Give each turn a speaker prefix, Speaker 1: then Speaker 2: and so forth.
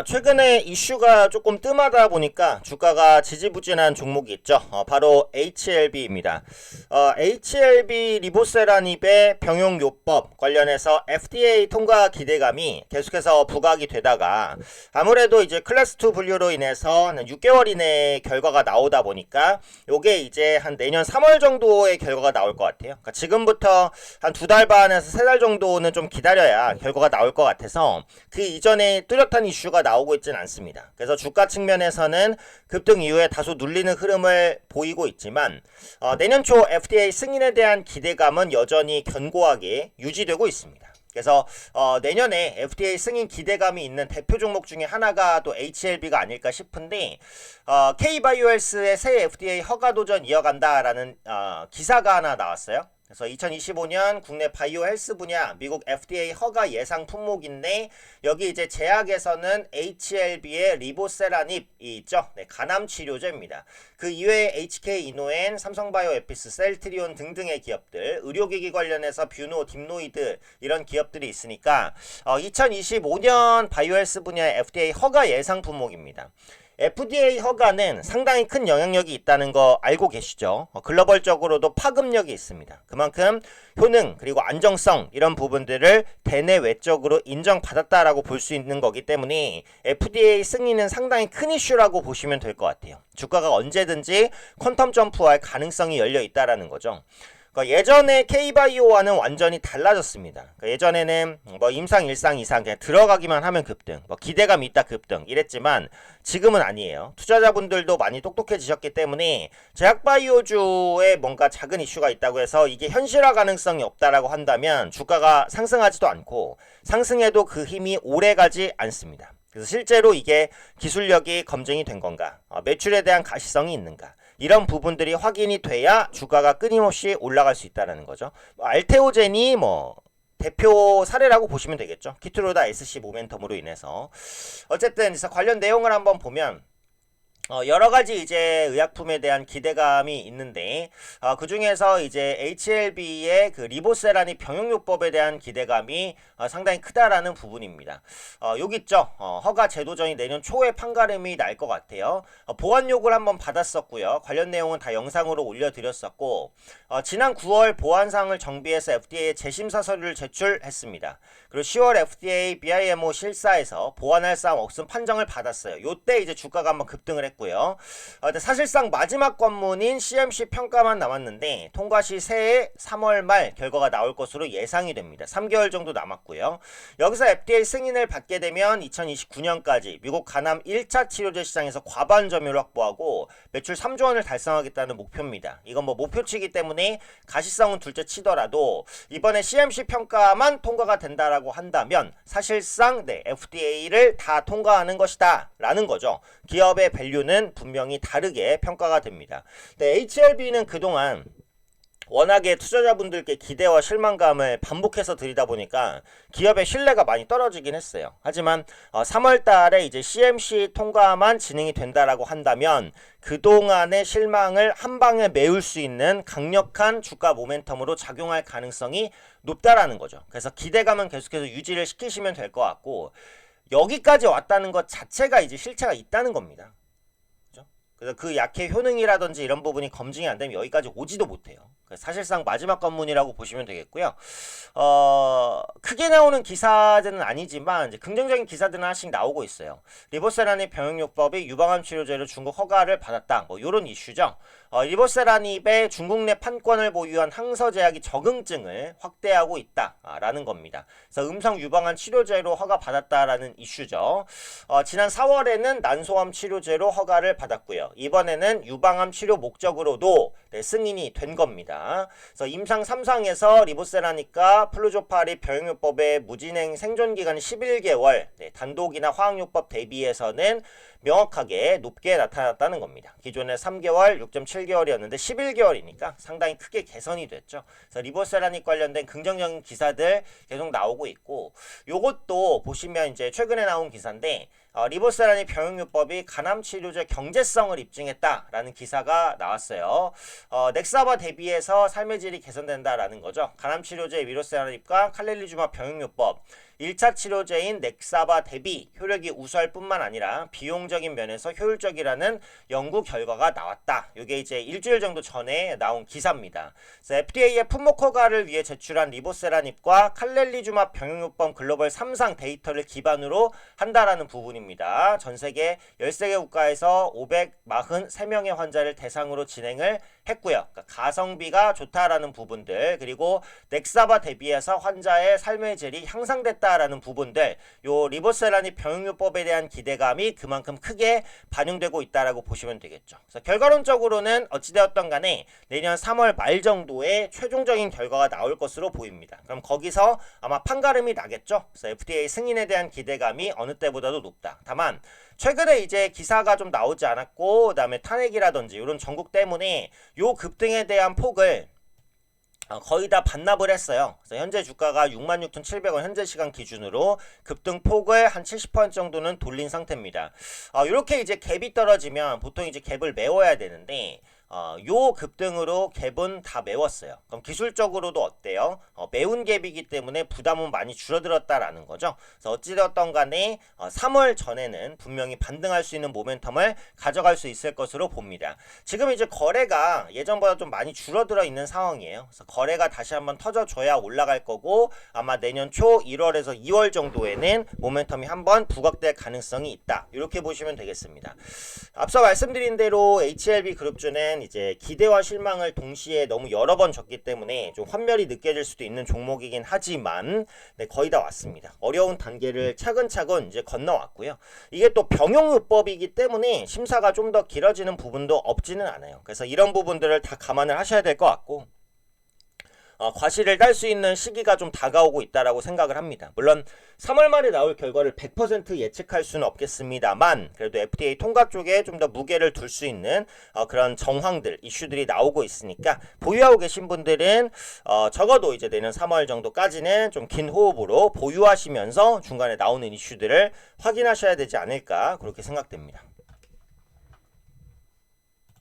Speaker 1: 최근에 이슈가 조금 뜸하다 보니까 주가가 지지부진한 종목이 있죠. 바로 HLB입니다. HLB 리보세라닙의 병용요법 관련해서 FDA 통과 기대감이 계속해서 부각이 되다가 아무래도 이제 클래스2 분류로 인해서 한 6개월 이내에 결과가 나오다 보니까 요게 이제 한 내년 3월 정도의 결과가 나올 것 같아요. 그러니까 지금부터 한 2달 반에서 3달 정도는 좀 기다려야 결과가 나올 것 같아서 그 이전에 뚜렷한 이슈가 나오고 있지는 않습니다. 그래서 주가 측면에서는 급등 이후에 다소 눌리는 흐름을 보이고 있지만 내년 초 FDA 승인에 대한 기대감은 여전히 견고하게 유지되고 있습니다. 그래서 내년에 FDA 승인 기대감이 있는 대표 종목 중에 하나가 또 HLB가 아닐까 싶은데 K바이오헬스의 새 FDA 허가 도전 이어간다라는 기사가 하나 나왔어요. 그래서 2025년 국내 바이오 헬스 분야 미국 FDA 허가 예상 품목인데 여기 이제 제약에서는 HLB의 리보세라닙이 있죠. 네, 간암 치료제입니다. 그 이외에 HK 이노엔, 삼성바이오 에피스, 셀트리온 등등의 기업들, 의료기기 관련해서 뷰노, 딥노이드 이런 기업들이 있으니까 2025년 바이오 헬스 분야의 FDA 허가 예상 품목입니다. FDA 허가는 상당히 큰 영향력이 있다는 거 알고 계시죠? 글로벌적으로도 파급력이 있습니다. 그만큼 효능 그리고 안정성 이런 부분들을 대내 외적으로 인정받았다라고 볼 수 있는 거기 때문에 FDA 승인은 상당히 큰 이슈라고 보시면 될 것 같아요. 주가가 언제든지 퀀텀 점프할 가능성이 열려 있다라는 거죠. 예전에 K바이오와는 완전히 달라졌습니다. 예전에는 임상, 일상, 이상 그냥 들어가기만 하면 급등, 기대감이 있다 급등 이랬지만 지금은 아니에요. 투자자분들도 많이 똑똑해지셨기 때문에 제약바이오주에 뭔가 작은 이슈가 있다고 해서 이게 현실화 가능성이 없다라고 한다면 주가가 상승하지도 않고 상승해도 그 힘이 오래가지 않습니다. 그래서 실제로 이게 기술력이 검증이 된 건가, 매출에 대한 가시성이 있는가, 이런 부분들이 확인이 돼야 주가가 끊임없이 올라갈 수 있다는 거죠. 알테오젠이 대표 사례라고 보시면 되겠죠. 키트로다 SC 모멘텀으로 인해서. 어쨌든 그래서 관련 내용을 한번 보면 여러 가지 이제 의약품에 대한 기대감이 있는데 그 중에서 이제 HLB의 그 리보세라닙 병용요법에 대한 기대감이 상당히 크다라는 부분입니다. 여기 있죠. 허가 제도전이 내년 초에 판가름이 날 것 같아요. 보완 요구를 한번 받았었고요. 관련 내용은 다 영상으로 올려드렸었고 지난 9월 보완사항을 정비해서 FDA에 재심사 서류를 제출했습니다. 그리고 10월 FDA BIMO 실사에서 보완할 사항 없음 판정을 받았어요. 요때 이제 주가가 한번 급등을 했고요. 근데 사실상 마지막 관문인 CMC 평가만 남았는데 통과 시 새해 3월 말 결과가 나올 것으로 예상이 됩니다. 3개월 정도 남았고요. 여기서 FDA 승인을 받게 되면 2029년까지 미국 간암 1차 치료제 시장에서 과반 점유율을 확보하고 매출 3조 원을 달성하겠다는 목표입니다. 이건 목표치이기 때문에 가시성은 둘째 치더라도 이번에 CMC 평가만 통과가 된다라고 한다면 사실상 FDA를 다 통과하는 것이다 라는 거죠. 기업의 밸류는 분명히 다르게 평가가 됩니다. HLB는 그동안 워낙에 투자자분들께 기대와 실망감을 반복해서 드리다 보니까 기업의 신뢰가 많이 떨어지긴 했어요. 하지만 3월 달에 이제 CMC 통과만 진행이 된다라고 한다면 그동안의 실망을 한 방에 메울 수 있는 강력한 주가 모멘텀으로 작용할 가능성이 높다라는 거죠. 그래서 기대감은 계속해서 유지를 시키시면 될 것 같고 여기까지 왔다는 것 자체가 이제 실체가 있다는 겁니다. 그래서 그 약의 효능이라든지 이런 부분이 검증이 안 되면 여기까지 오지도 못해요. 사실상 마지막 관문이라고 보시면 되겠고요. 크게 나오는 기사들은 아니지만 이제 긍정적인 기사들은 하나씩 나오고 있어요. 리보세라닙 병용요법이 유방암 치료제로 중국 허가를 받았다. 요런 이슈죠. 리보세라닙의 중국 내 판권을 보유한 항서제약이 적응증을 확대하고 있다라는 겁니다. 그래서 음성 유방암 치료제로 허가받았다라는 이슈죠. 지난 4월에는 난소암 치료제로 허가를 받았고요. 이번에는 유방암 치료 목적으로도 승인이 된 겁니다. 그래서 임상 3상에서 리보세라닙과 플루조파립 병용요법의 무진행 생존기간이 11개월, 단독이나 화학요법 대비해서는 명확하게 높게 나타났다는 겁니다. 기존에 3개월, 6.7개월이었는데 11개월이니까 상당히 크게 개선이 됐죠. 그래서 리보세라닙 관련된 긍정적인 기사들 계속 나오고 있고 요것도 보시면 이제 최근에 나온 기사인데 리보세라닙 병용요법이 간암 치료제 경제성을 입증했다라는 기사가 나왔어요. 넥사바 대비해서 삶의 질이 개선된다라는 거죠. 간암 치료제 리보세라닙과 칼렐리주마 병용요법 1차 치료제인 넥사바 대비 효력이 우수할 뿐만 아니라 비용적인 면에서 효율적이라는 연구 결과가 나왔다. 이게 이제 일주일 정도 전에 나온 기사입니다. FDA의 품목 허가를 위해 제출한 리보세라닙과 칼렐리주맙 병용요법 글로벌 3상 데이터를 기반으로 한다라는 부분입니다. 전 세계 13개 국가에서 543명의 환자를 대상으로 진행을 했고요. 그러니까 가성비가 좋다라는 부분들, 그리고 넥사바 대비해서 환자의 삶의 질이 향상됐다라는 부분들, 요 리보세라닙 병용요법에 대한 기대감이 그만큼 크게 반영되고 있다라고 보시면 되겠죠. 그래서 결과론적으로는 어찌되었던 간에 내년 3월 말 정도에 최종적인 결과가 나올 것으로 보입니다. 그럼 거기서 아마 판가름이 나겠죠. 그래서 FDA 승인에 대한 기대감이 어느 때보다도 높다. 다만 최근에 이제 기사가 좀 나오지 않았고, 그다음에 탄핵이라든지 이런 전국 때문에 요 급등에 대한 폭을 거의 다 반납을 했어요. 그래서 현재 주가가 66,700원 현재 시간 기준으로 급등 폭을 한 70% 정도는 돌린 상태입니다. 이렇게 이제 갭이 떨어지면 보통 이제 갭을 메워야 되는데 요 급등으로 갭은 다 메웠어요. 그럼 기술적으로도 어때요? 메운 갭이기 때문에 부담은 많이 줄어들었다라는 거죠. 그래서 어찌되었던 간에 3월 전에는 분명히 반등할 수 있는 모멘텀을 가져갈 수 있을 것으로 봅니다. 지금 이제 거래가 예전보다 좀 많이 줄어들어 있는 상황이에요. 그래서 거래가 다시 한번 터져줘야 올라갈 거고, 아마 내년 초 1월에서 2월 정도에는 모멘텀이 한번 부각될 가능성이 있다. 이렇게 보시면 되겠습니다. 앞서 말씀드린 대로 HLB 그룹주는 이제 기대와 실망을 동시에 너무 여러 번 졌기 때문에 좀 환멸이 느껴질 수도 있는 종목이긴 하지만, 네, 거의 다 왔습니다. 어려운 단계를 차근차근 이제 건너왔고요. 이게 또 병용요법이기 때문에 심사가 좀 더 길어지는 부분도 없지는 않아요. 그래서 이런 부분들을 다 감안을 하셔야 될 것 같고, 과실을 딸 수 있는 시기가 좀 다가오고 있다라고 생각을 합니다. 물론 3월 말에 나올 결과를 100% 예측할 수는 없겠습니다만, 그래도 FDA 통과 쪽에 좀 더 무게를 둘 수 있는 그런 정황들, 이슈들이 나오고 있으니까 보유하고 계신 분들은 적어도 이제 내년 3월 정도까지는 좀 긴 호흡으로 보유하시면서 중간에 나오는 이슈들을 확인하셔야 되지 않을까, 그렇게 생각됩니다.